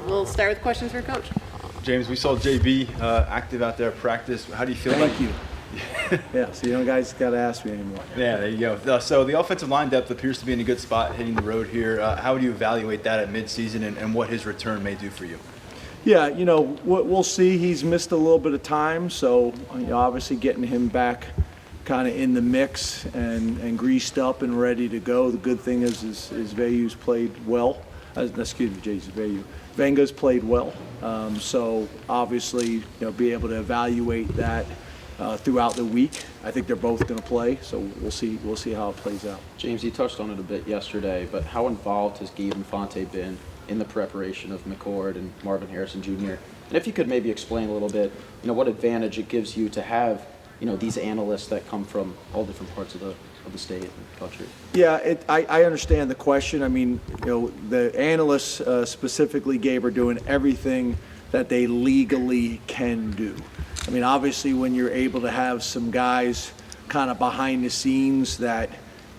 We'll start with questions for Coach. James, we saw JB active out there at practice. How do you feel Thank you. Yeah, so you don't guys got to ask me anymore. Yeah, there you go. So the offensive line depth appears to be in a good spot hitting the road here. How would you evaluate that at midseason and what his return may do for you? Yeah, we'll see. He's missed a little bit of time, so obviously getting him back kind of in the mix and greased up and ready to go. The good thing is Vayu's played well. Excuse me, Jason Vayu. Venga's played well. So obviously, be able to evaluate that throughout the week. I think they're both going to play, so we'll see how it plays out. James, you touched on it a bit yesterday, but how involved has Gabe Infante been in the preparation of McCord and Marvin Harrison Jr.? And if you could maybe explain a little bit, what advantage it gives you to have, these analysts that come from all different parts of the state and country. Yeah, I understand the question. I mean, the analysts, specifically Gabe, are doing everything that they legally can do. I mean, obviously, when you're able to have some guys kind of behind the scenes that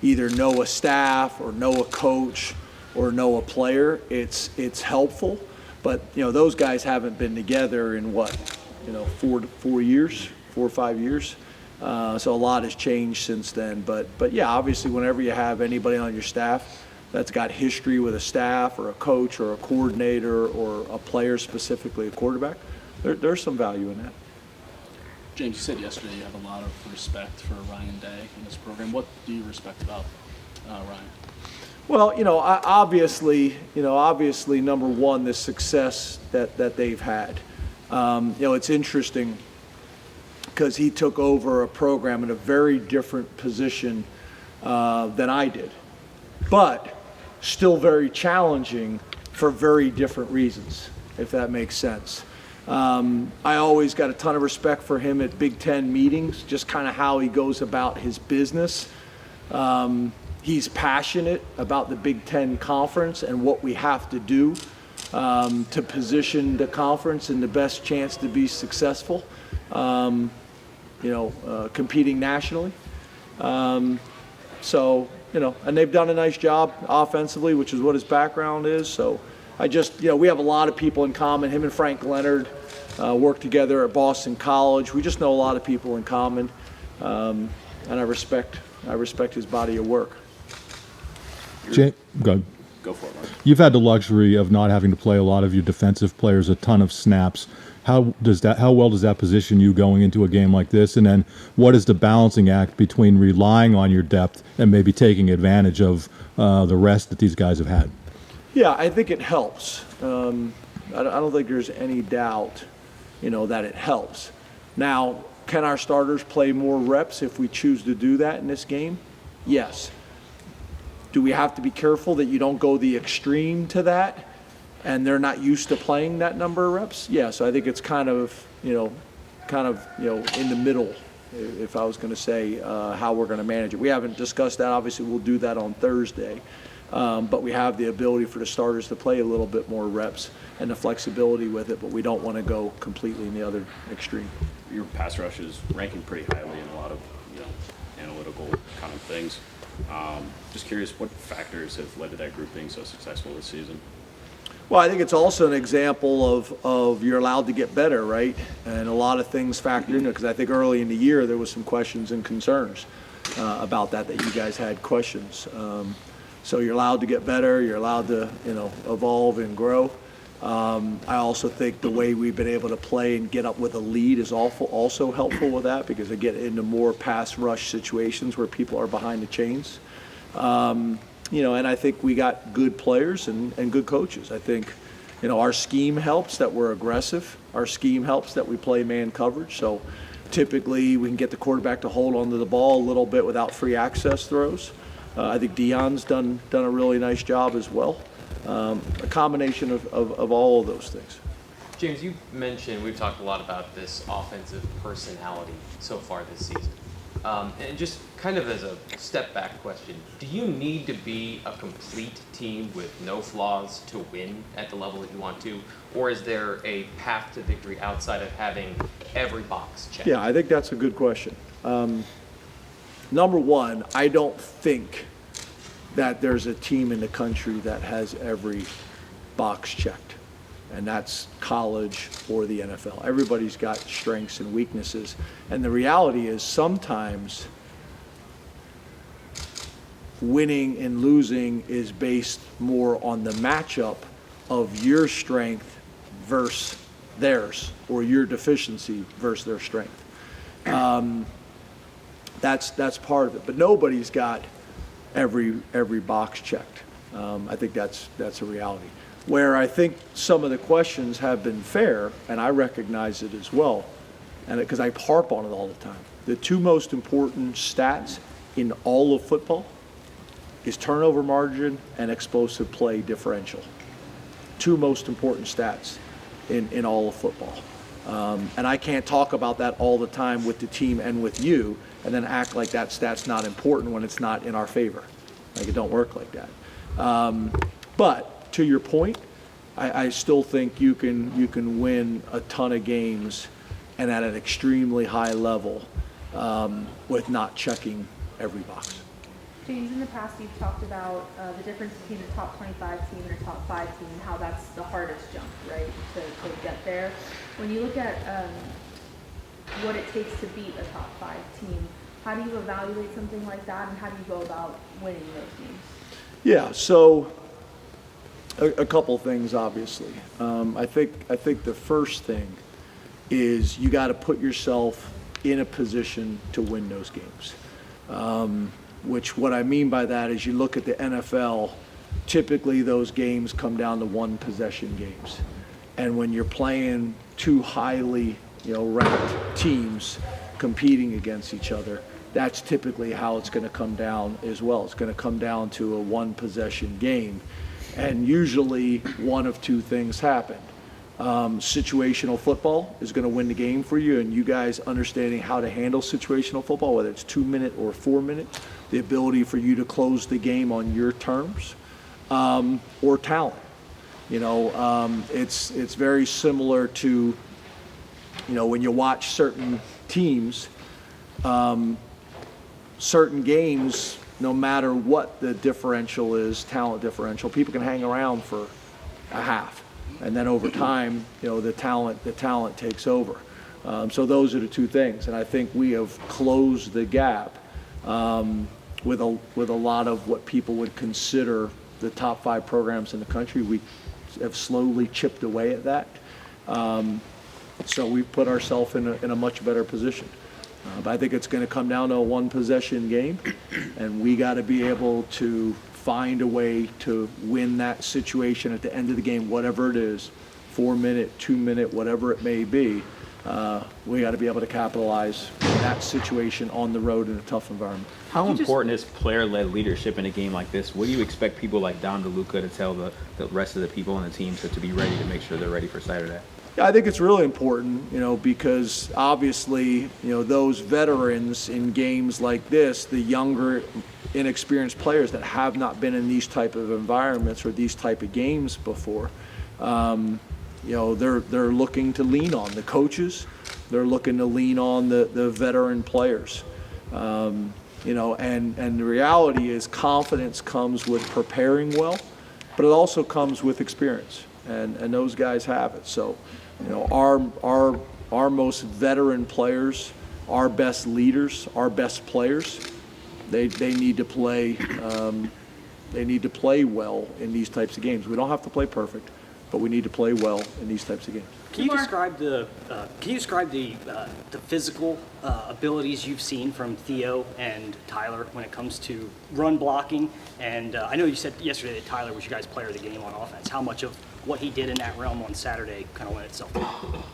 either know a staff or know a coach or know a player, it's helpful. But those guys haven't been together in 4 or 5 years. So a lot has changed since then. But yeah, obviously, whenever you have anybody on your staff that's got history with a staff or a coach or a coordinator or a player, specifically a quarterback, there's some value in that. James, you said yesterday you have a lot of respect for Ryan Day in this program. What do you respect about Ryan? Well, obviously, number one, the success that they've had. It's interesting because he took over a program in a very different position than I did, but still very challenging for very different reasons, if that makes sense. I always got a ton of respect for him at Big Ten meetings, just kind of how he goes about his business. He's passionate about the Big Ten Conference and what we have to do to position the conference in the best chance to be successful, competing nationally. And they've done a nice job offensively, which is what his background is. So we have a lot of people in common. Him and Frank Leonard worked together at Boston College. We just know a lot of people in common, and I respect his body of work. Go Go for it, Mark. You've had the luxury of not having to play a lot of your defensive players a ton of snaps. How well does that position you going into a game like this? And then what is the balancing act between relying on your depth and maybe taking advantage of the rest that these guys have had? Yeah, I think it helps. I don't think there's any doubt, that it helps. Now, can our starters play more reps if we choose to do that in this game? Yes. Do we have to be careful that you don't go the extreme to that and they're not used to playing that number of reps? Yeah, so I think it's kind of in the middle, if I was going to say how we're going to manage it. We haven't discussed that. Obviously, we'll do that on Thursday. But we have the ability for the starters to play a little bit more reps and the flexibility with it, but we don't want to go completely in the other extreme. Your pass rush is ranking pretty highly in a lot of analytical kind of things. Just curious, what factors have led to that group being so successful this season? Well, I think it's also an example of you're allowed to get better, right? And a lot of things factored into it, because I think early in the year there was some questions and concerns about that you guys had questions. So you're allowed to get better. You're allowed to, evolve and grow. I also think the way we've been able to play and get up with a lead is also helpful with that, because they get into more pass rush situations where people are behind the chains. And I think we got good players and good coaches. I think, our scheme helps that we're aggressive. Our scheme helps that we play man coverage. So typically we can get the quarterback to hold onto the ball a little bit without free access throws. I think Deion's done a really nice job as well. A combination of all of those things. James, you mentioned, we've talked a lot about this offensive personality so far this season. And just kind of as a step back question, do you need to be a complete team with no flaws to win at the level that you want to? Or is there a path to victory outside of having every box checked? Yeah, I think that's a good question. Number one, I don't think that there's a team in the country that has every box checked. and that's college or the NFL. Everybody's got strengths and weaknesses, and the reality is sometimes winning and losing is based more on the matchup of your strength versus theirs, or your deficiency versus their strength. That's part of it, but nobody's got every box checked. I think that's a reality. Where I think some of the questions have been fair, and I recognize it as well, and because I harp on it all the time. The two most important stats in all of football is turnover margin and explosive play differential. Two most important stats in all of football. And I can't talk about that all the time with the team and with you, and then act like that stat's not important when it's not in our favor. Like, it don't work like that. But to your point, I still think you can win a ton of games and at an extremely high level with not checking every box. James, in the past you've talked about the difference between a top 25 team and a top 5 team and how that's the hardest jump, right, to get there. When you look at what it takes to beat a top 5 team, how do you evaluate something like that, and how do you go about winning those games? Yeah, so a couple things, obviously. I think the first thing is you got to put yourself in a position to win those games. Which what I mean by that is you look at the NFL, typically those games come down to one possession games. And when you're playing two highly, ranked teams competing against each other, that's typically how it's going to come down as well. It's going to come down to a one possession game. And usually one of two things happen. Situational football is going to win the game for you, and you guys understanding how to handle situational football, whether it's 2 minute or 4 minute, the ability for you to close the game on your terms, or talent. It's very similar to, when you watch certain teams, certain games, no matter what the differential is, talent differential, people can hang around for a half. And then over time, the talent takes over. So those are the two things. And I think we have closed the gap with a lot of what people would consider the top 5 programs in the country. We have slowly chipped away at that. So we've put ourselves in a much better position. But I think it's going to come down to a one possession game, and we got to be able to find a way to win that situation at the end of the game, whatever it is, 4 minute, 2 minute, whatever it may be. We got to be able to capitalize on that situation on the road in a tough environment. How important is player-led leadership in a game like this? What do you expect people like Dom DeLuca to tell the rest of the people on the team to be ready to make sure they're ready for Saturday? Yeah, I think it's really important, because obviously, those veterans in games like this, the younger, inexperienced players that have not been in these type of environments or these type of games before, they're looking to lean on the coaches. They're looking to lean on the veteran players. And the reality is confidence comes with preparing well, but it also comes with experience, and those guys have it. So, our most veteran players, our best leaders, our best players, they need to play. They need to play well in these types of games. We don't have to play perfect, but we need to play well in these types of games. Can you describe the physical abilities you've seen from Theo and Tyler when it comes to run blocking? And I know you said yesterday that Tyler was your guys' player of the game on offense. How much of what he did in that realm on Saturday kind of lent itself to that?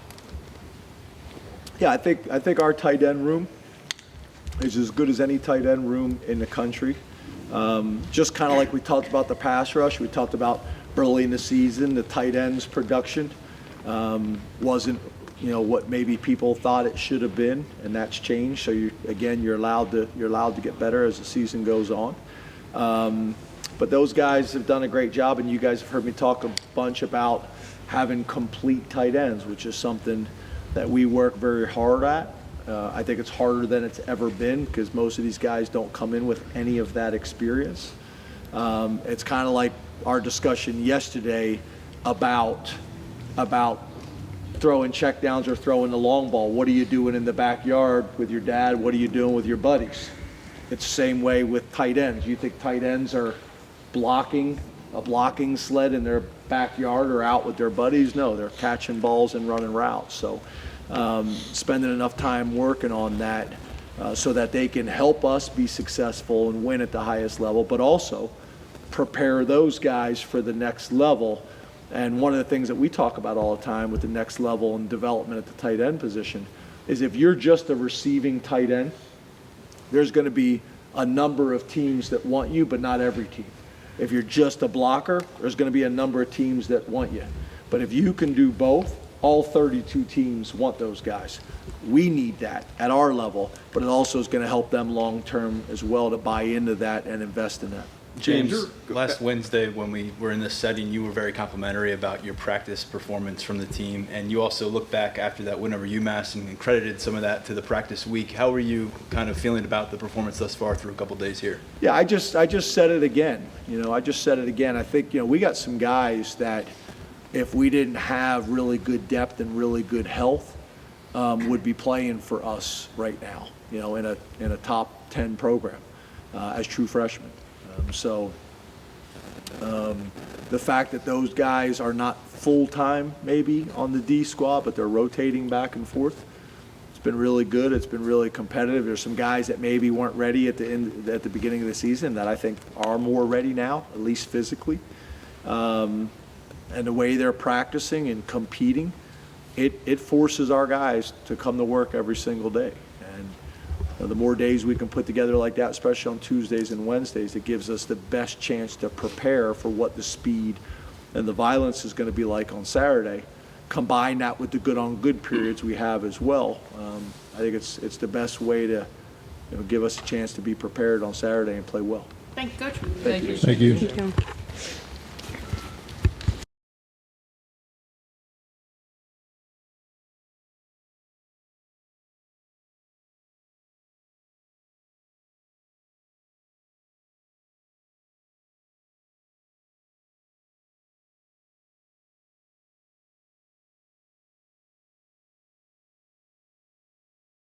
Yeah, I think our tight end room is as good as any tight end room in the country. Just kind of like we talked about the pass rush, we talked about early in the season, the tight ends production wasn't, what maybe people thought it should have been, and that's changed. So you're allowed to get better as the season goes on. But those guys have done a great job, and you guys have heard me talk a bunch about having complete tight ends, which is something that we work very hard at. I think it's harder than it's ever been because most of these guys don't come in with any of that experience. It's kind of like our discussion yesterday about about throwing checkdowns or throwing the long ball. What are you doing in the backyard with your dad? What are you doing with your buddies? It's the same way with tight ends. You think tight ends are blocking a blocking sled in their backyard or out with their buddies? No, they're catching balls and running routes. So spending enough time working on that so that they can help us be successful and win at the highest level, but also prepare those guys for the next level. And one of the things that we talk about all the time with the next level and development at the tight end position is if you're just a receiving tight end, there's going to be a number of teams that want you, but not every team. If you're just a blocker, there's going to be a number of teams that want you. But if you can do both, all 32 teams want those guys. We need that at our level, but it also is going to help them long term as well to buy into that and invest in that. James, last Wednesday when we were in this setting, you were very complimentary about your practice performance from the team, and you also looked back after that win over UMass and credited some of that to the practice week. How were you kind of feeling about the performance thus far through a couple days here? Yeah, I just said it again. I just said it again. I think, we got some guys that if we didn't have really good depth and really good health, would be playing for us right now, in a top 10 program as true freshmen. The fact that those guys are not full-time maybe on the D squad, but they're rotating back and forth, it's been really good. It's been really competitive. There's some guys that maybe weren't ready at the beginning of the season that I think are more ready now, at least physically. And the way they're practicing and competing, it forces our guys to come to work every single day. And the more days we can put together like that, especially on Tuesdays and Wednesdays, it gives us the best chance to prepare for what the speed and the violence is going to be like on Saturday. Combine that with the good-on-good periods we have as well. I think it's the best way to give us a chance to be prepared on Saturday and play well. Thank you, Coach. Thank you. Thank you.